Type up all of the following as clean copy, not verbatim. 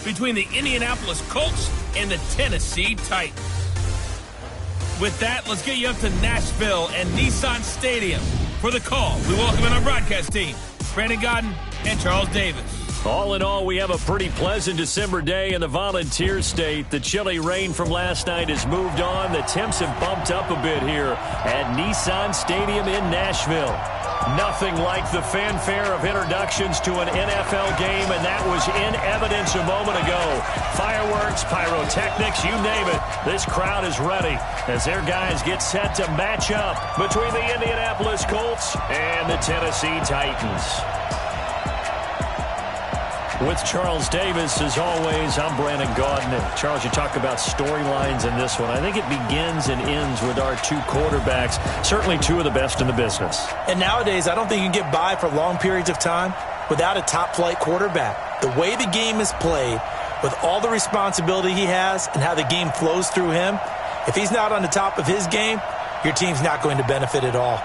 between the Indianapolis Colts and the Tennessee Titans. With that, let's get you up to Nashville and Nissan Stadium. For the call, we welcome in our broadcast team, Brandon Godden and Charles Davis. All in all, we have a pretty pleasant December day in the Volunteer State. The chilly rain from last night has moved on. The temps have bumped up a bit here at Nissan Stadium in Nashville. Nothing like the fanfare of introductions to an NFL game, and that was in evidence a moment ago. Fireworks, pyrotechnics, you name it. This crowd is ready as their guys get set to match up between the Indianapolis Colts and the Tennessee Titans. With Charles Davis, as always, I'm Brandon Godden. And Charles, you talk about storylines in this one. I think it begins and ends with our two quarterbacks, certainly two of the best in the business. And nowadays, I don't think you can get by for long periods of time without a top-flight quarterback. The way the game is played, with all the responsibility he has and how the game flows through him, if he's not on the top of his game, your team's not going to benefit at all.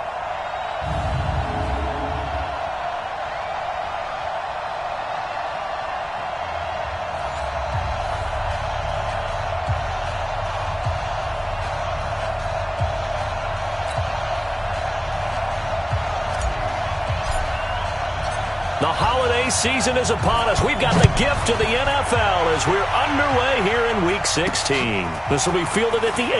The holiday season is upon us. We've got the gift of the NFL as we're underway here in Week 16. This will be fielded at the 8.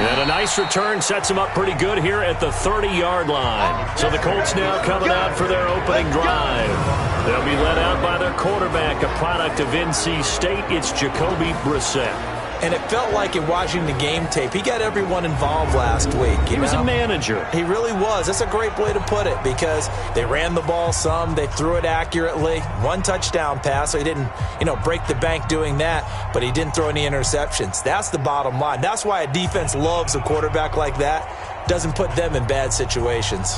And a nice return sets them up pretty good here at the 30-yard line. So the Colts now coming out for their opening drive. They'll be led out by their quarterback, a product of NC State. It's Jacoby Brissett. And it felt like in watching the game tape, he got everyone involved last week. He was a manager. He really was. That's a great way to put it because they ran the ball some. They threw it accurately. One touchdown pass, so he didn't, break the bank doing that, but he didn't throw any interceptions. That's the bottom line. That's why a defense loves a quarterback like that. Doesn't put them in bad situations.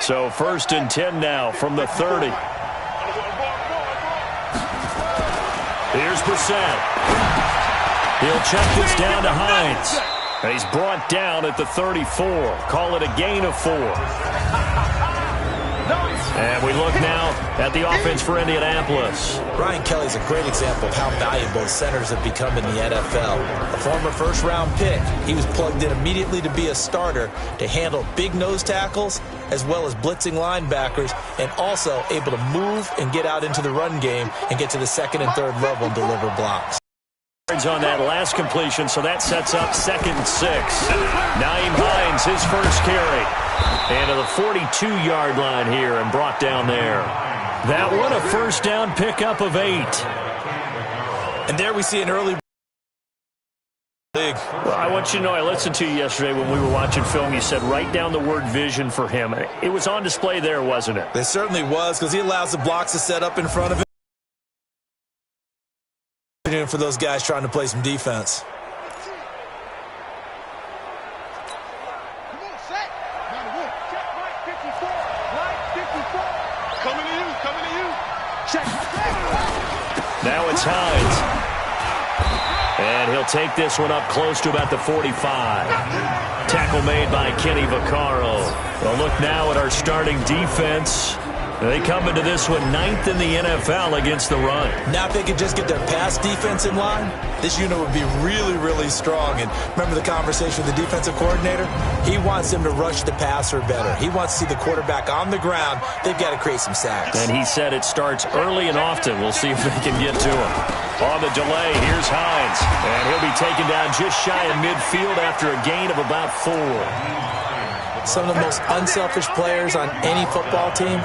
So 1st and 10 now from the 30. Here's Brissett. He'll check this down to Hines. And he's brought down at the 34. Call it a gain of 4. And we look now at the offense for Indianapolis. Ryan Kelly's a great example of how valuable centers have become in the NFL. A former first-round pick, he was plugged in immediately to be a starter to handle big nose tackles as well as blitzing linebackers, and also able to move and get out into the run game and get to the second and third level and deliver blocks. On that last completion, so that sets up 2nd and 6. Nyheim Hines, his first carry. And to the 42-yard line here and brought down there. That one a first down pickup of 8. And there we see an early league. Well, I want you to know, I listened to you yesterday when we were watching film. You said write down the word vision for him. It was on display there, wasn't it? It certainly was, because he allows the blocks to set up in front of him. For those guys trying to play some defense. Now it's Hines. And he'll take this one up close to about the 45. Tackle made by Kenny Vaccaro. Well, look now at our starting defense. They come into this one 9th in the NFL against the run. Now if they could just get their pass defense in line, this unit would be really, really strong. And remember the conversation with the defensive coordinator? He wants them to rush the passer better. He wants to see the quarterback on the ground. They've got to create some sacks. And he said it starts early and often. We'll see if they can get to him. On the delay, here's Hines. And he'll be taken down just shy of midfield after a gain of about 4. Some of the most unselfish players on any football team,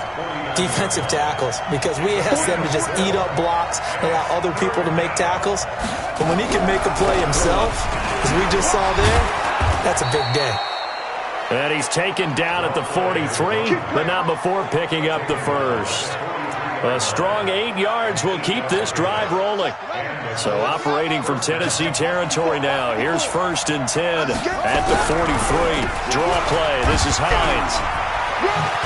defensive tackles, because we ask them to just eat up blocks and allow other people to make tackles. But when he can make a play himself, as we just saw there, that's a big day. And he's taken down at the 43, but not before picking up the first. A strong 8 yards will keep this drive rolling. So operating from Tennessee territory now. Here's 1st and 10 at the 43. Draw play. This is Hines.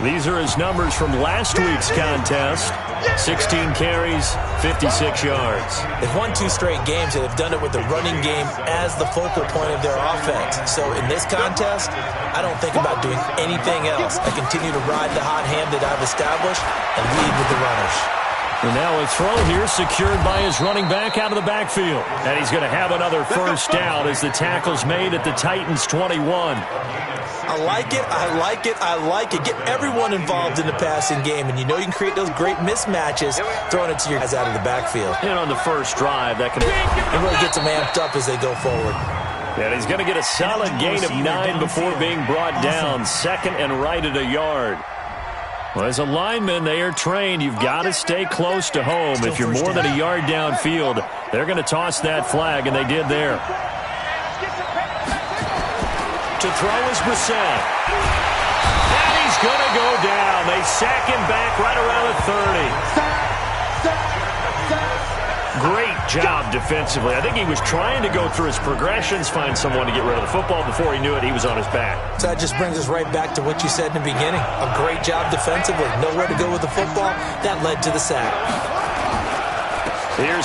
These are his numbers from last week's contest. 16 carries, 56 yards. They've won 2 straight games, and they've done it with the running game as the focal point of their offense. So in this contest, I don't think about doing anything else. I continue to ride the hot hand that I've established and lead with the runners. And now a throw here secured by his running back out of the backfield. And he's going to have another first down as the tackle's made at the Titans' 21. I like it, I like it, I like it. Get everyone involved in the passing game, and you know you can create those great mismatches throwing it to your guys out of the backfield. And on the first drive, that can... It really gets them amped up as they go forward. And he's going to get a solid gain of 9 before being brought down. Second and right at a yard. Well, as a lineman, they are trained. You've got to stay close to home. If you're more than a yard downfield, they're going to toss that flag, and they did there. To throw is Brissett. And he's going to go down. They sack him back right around the 30. Great job defensively. I think he was trying to go through his progressions, find someone to get rid of the football. Before he knew it, he was on his back. So that just brings us right back to what you said in the beginning. A great job defensively. Nowhere to go with the football. That led to the sack. Here's